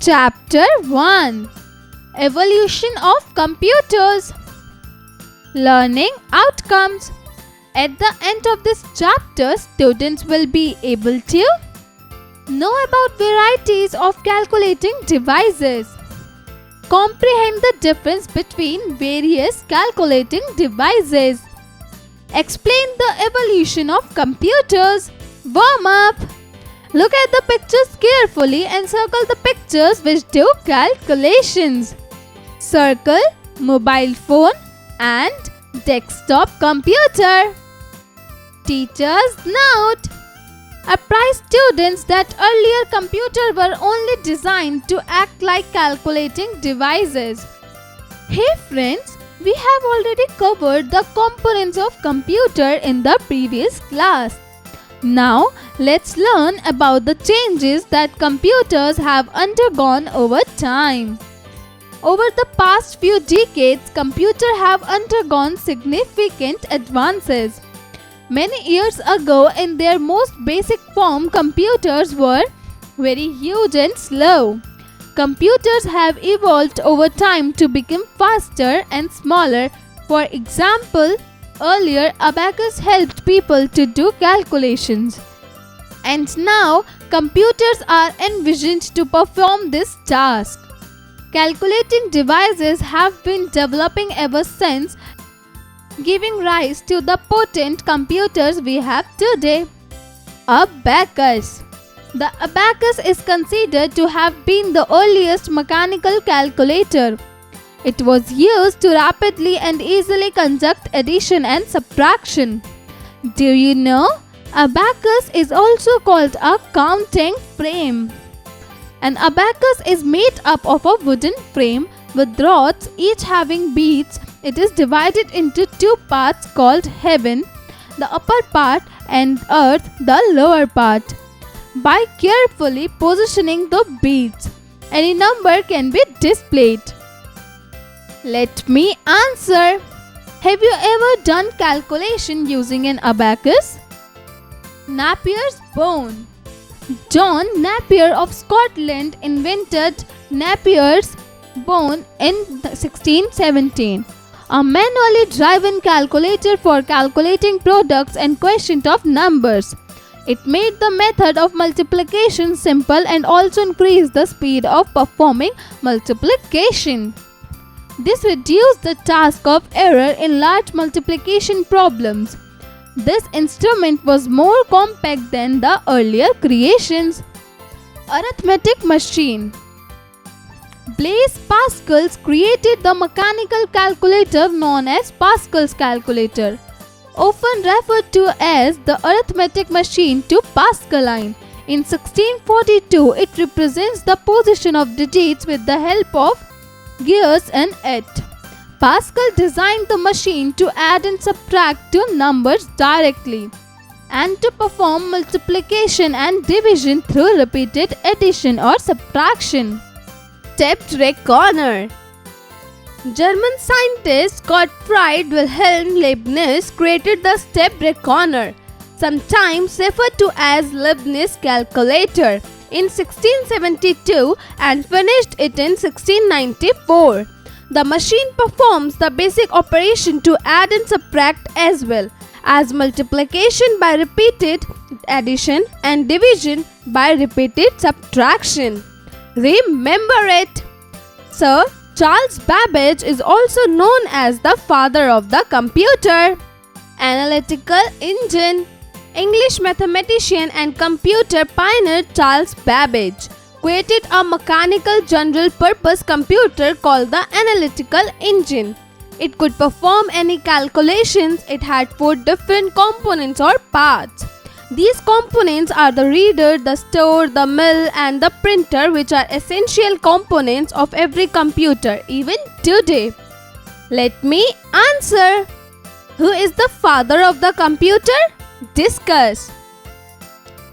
Chapter 1: Evolution of Computers. Learning Outcomes. At the end of this chapter, students will be able to know about varieties of calculating devices, comprehend the difference between various calculating devices, explain the evolution of computers. Warm up. Look at the pictures carefully and circle the pictures which do calculations. Circle mobile phone and desktop computer. Teacher's note: apprise students that earlier computers were only designed to act like calculating devices. Hey friends, we have already covered the components of computer in the previous class. Now let's learn about the changes that computers have undergone over time. Over the past few decades, computers have undergone significant advances. Many years ago, in their most basic form, computers were very huge and slow. Computers have evolved over time to become faster and smaller. For example, earlier abacus helped people to do calculations. And now, computers are envisioned to perform this task. Calculating devices have been developing ever since, giving rise to the potent computers we have today. Abacus. The abacus is considered to have been the earliest mechanical calculator. It was used to rapidly and easily conduct addition and subtraction. Do you know? Abacus is also called a counting frame. An abacus is made up of a wooden frame with rods, each having beads. It is divided into two parts called heaven, the upper part, and earth, the lower part. By carefully positioning the beads, any number can be displayed. Let me answer. Have you ever done calculation using an abacus? Napier's bone. John Napier of Scotland invented Napier's bone in 1617, a manually driven calculator for calculating products and quotient of numbers. It made the method of multiplication simple and also increased the speed of performing multiplication. This reduced the task of error in large multiplication problems. This instrument was more compact than the earlier creations. Arithmetic machine. Blaise Pascal created the mechanical calculator known as Pascal's calculator, often referred to as the arithmetic machine to Pascaline. In 1642, it represents the position of digits with the help of gears in it. Pascal designed the machine to add and subtract two numbers directly and to perform multiplication and division through repeated addition or subtraction. Stepped recorder. German scientist Gottfried Wilhelm Leibniz created the stepped recorder, sometimes referred to as Leibniz calculator, in 1672 and finished it in 1694. The machine performs the basic operation to add and subtract as well as multiplication by repeated addition and division by repeated subtraction. Remember it! Sir Charles Babbage is also known as the father of the computer. Analytical engine. English mathematician and computer pioneer Charles Babbage created a mechanical general-purpose computer called the analytical engine. It could perform any calculations. It had 4 different components or parts. These components are the reader, the store, the mill, and the printer, which are essential components of every computer, even today. Let me answer. Who is the father of the computer? Discuss.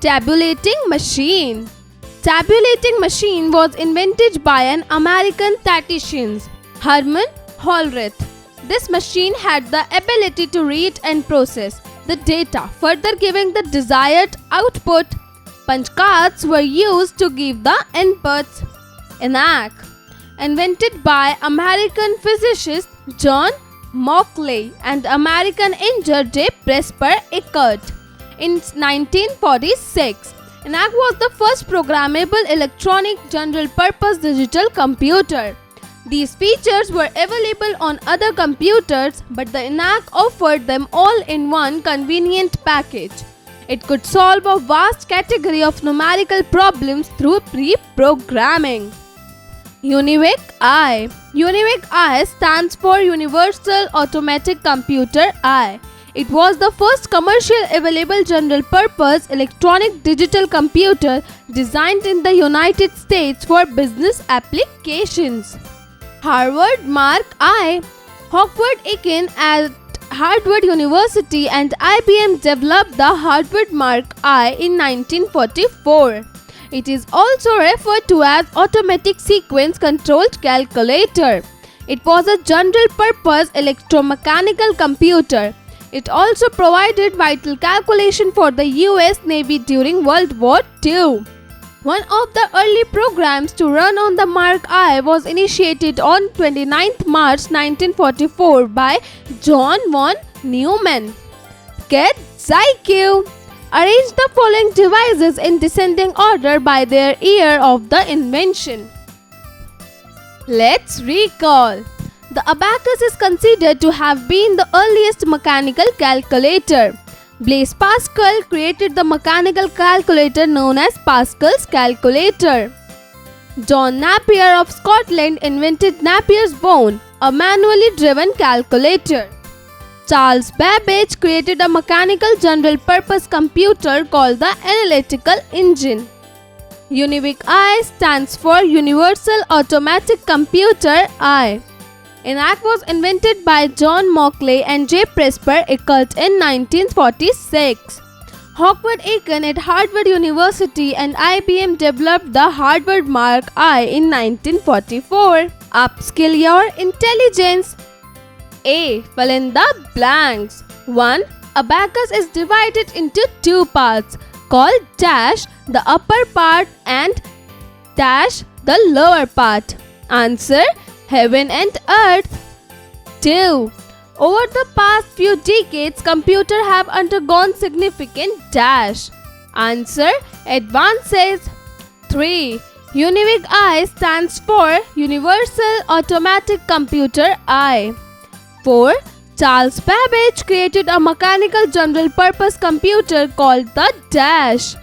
Tabulating machine. Tabulating machine was invented by an American statistician, Herman Hollerith. This machine had the ability to read and process the data, further giving the desired output. Punch cards were used to give the inputs. ENIAC, invented by American physicist John Mauchly and American engineer J. Presper Eckert in 1946. ENIAC was the first programmable electronic general-purpose digital computer. These features were available on other computers, but the ENIAC offered them all in one convenient package. It could solve a vast category of numerical problems through pre-programming. UNIVAC I. UNIVAC I stands for Universal Automatic Computer I. It was the first commercially available general-purpose electronic digital computer designed in the United States for business applications. Harvard Mark I. Howard Aiken at Harvard University and IBM developed the Harvard Mark I in 1944. It is also referred to as Automatic Sequence Controlled Calculator. It was a general-purpose electromechanical computer. It also provided vital calculation for the US Navy during World War II. One of the early programs to run on the Mark I was initiated on 29 March 1944 by John von Neumann. Get ZIQ. Arrange the following devices in descending order by their year of the invention. Let's recall. The abacus is considered to have been the earliest mechanical calculator. Blaise Pascal created the mechanical calculator known as Pascal's calculator. John Napier of Scotland invented Napier's bone, a manually driven calculator. Charles Babbage created a mechanical general-purpose computer called the Analytical Engine. UNIVAC I stands for Universal Automatic Computer I. ENIAC was invented by John Mauchly and J. Presper Eckert in 1946. Howard Aiken at Harvard University and IBM developed the Harvard Mark I in 1944. Upskill your intelligence. A. Fill in the blanks. 1. Abacus is divided into two parts called dash the upper part and dash the lower part. Answer: Heaven and earth. 2. Over the past few decades, computers have undergone significant dash. Answer: advances. 3. UNIVAC I stands for Universal Automatic Computer I. 4. Charles Babbage created a mechanical general-purpose computer called the Dash.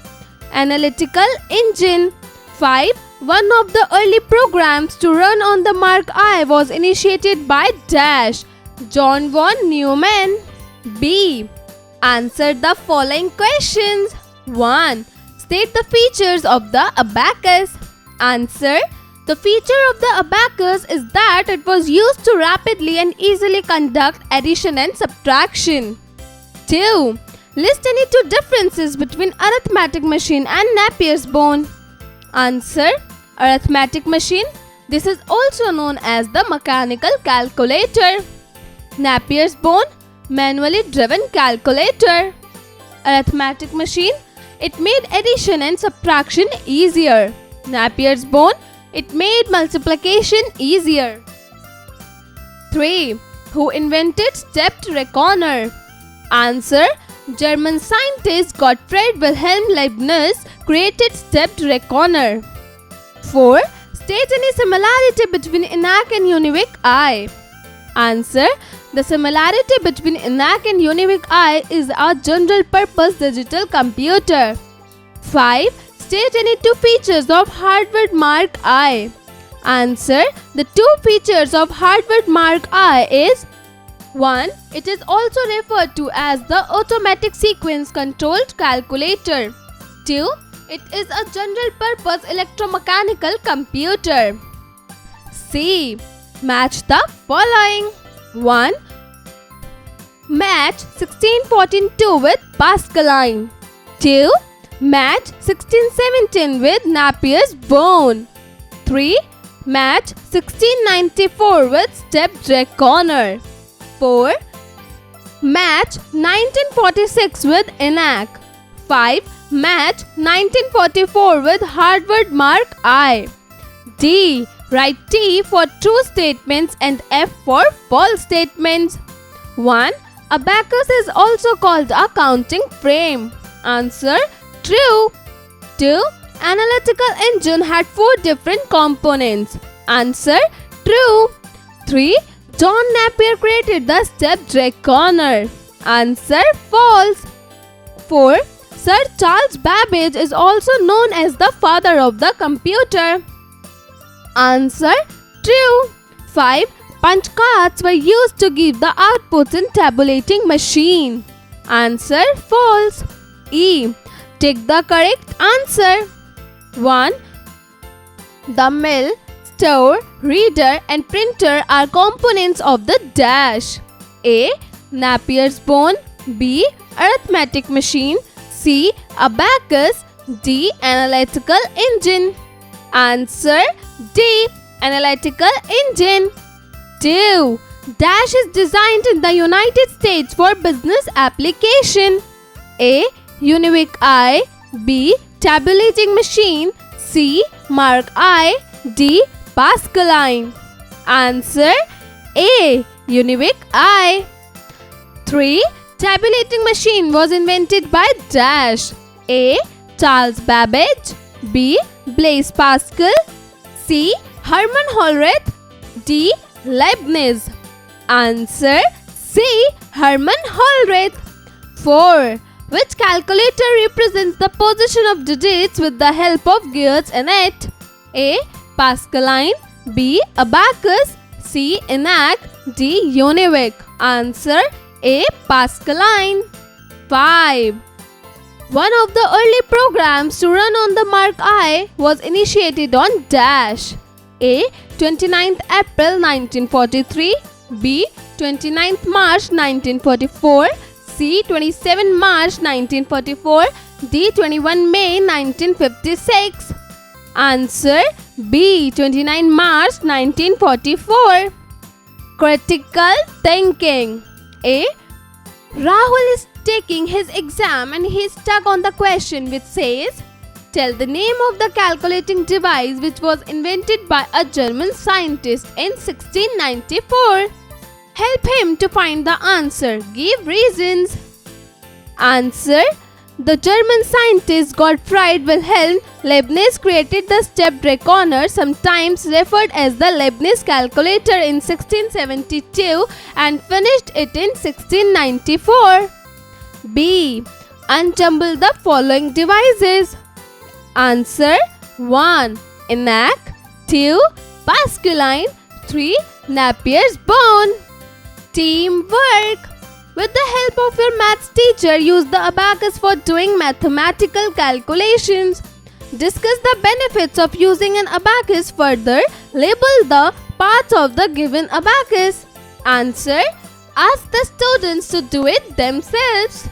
Analytical Engine. 5. One of the early programs to run on the Mark I was initiated by Dash, John von Neumann. B. Answer the following questions. 1. State the features of the abacus. Answer: the feature of the abacus is that it was used to rapidly and easily conduct addition and subtraction. 2. List any two differences between arithmetic machine and Napier's bone. Answer: arithmetic machine. This is also known as the mechanical calculator. Napier's bone, manually driven calculator. Arithmetic machine. It made addition and subtraction easier. Napier's bone. It made multiplication easier. 3. Who invented stepped reckoner? Answer: German scientist Gottfried Wilhelm Leibniz created stepped reckoner. 4. State any similarity between ENIAC and UNIVAC I. Answer: the similarity between ENIAC and UNIVAC I is a general-purpose digital computer. 5. State any two features of Harvard Mark I. Answer: the two features of Harvard Mark I is: 1. It is also referred to as the Automatic Sequence Controlled Calculator. 2. It is a general-purpose electromechanical computer. C. Match the following. 1. Match 1642 with Pascaline. 2. Match 1617 with Napier's bone. 3. Match 1694 with stepped reckoner. 4. Match 1946 with ENIAC. 5. Match 1944 with Harvard Mark I. D. Write T for true statements and F for false statements. 1. Abacus is also called a counting frame. Answer: true. 2. Analytical engine had 4 different components. Answer: true. 3. John Napier created the step reckoner. Answer: false. 4. Sir Charles Babbage is also known as the father of the computer. Answer: true. 5. Punch cards were used to give the outputs in tabulating machine. Answer: false. E. Take the correct answer. 1. The mill, store, reader and printer are components of the dash. A. Napier's bone. B. Arithmetic machine. C. Abacus. D. Analytical engine. Answer: D. Analytical engine. 2. Dash is designed in the United States for business application. A. Unique eye. B. Tabulating machine. C. Mark eye. D. Pascaline. Answer: A. Unique eye. 3. Tabulating machine was invented by dash. A. Charles Babbage. B. Blaise Pascal. C. Hermann Hollerith. D. Leibniz. Answer: C. Hermann Hollerith. 4. Which calculator represents the position of digits with the help of gears in it? A. Pascaline. B. Abacus. C. ENIAC. D. Univoc. Answer: A. Pascaline. 5. One of the early programs to run on the Mark I was initiated on dash. A. 29th April 1943. B. 29th March 1944. C. 27 March 1944. D. 21 May 1956. Answer: B. 29 March 1944. Critical thinking. A. Rahul is taking his exam and he is stuck on the question which says, tell the name of the calculating device which was invented by a German scientist in 1694. Help him to find the answer. Give reasons. Answer: the German scientist Gottfried Wilhelm Leibniz created the step reckoner, sometimes referred as the Leibniz calculator, in 1672 and finished it in 1694. B. Unjumble the following devices. Answer: 1. ENIAC. 2. Pascaline. 3. Napier's bone. Teamwork. With the help of your maths teacher, use the abacus for doing mathematical calculations. Discuss the benefits of using an abacus further. Label the parts of the given abacus. Answer: ask the students to do it themselves.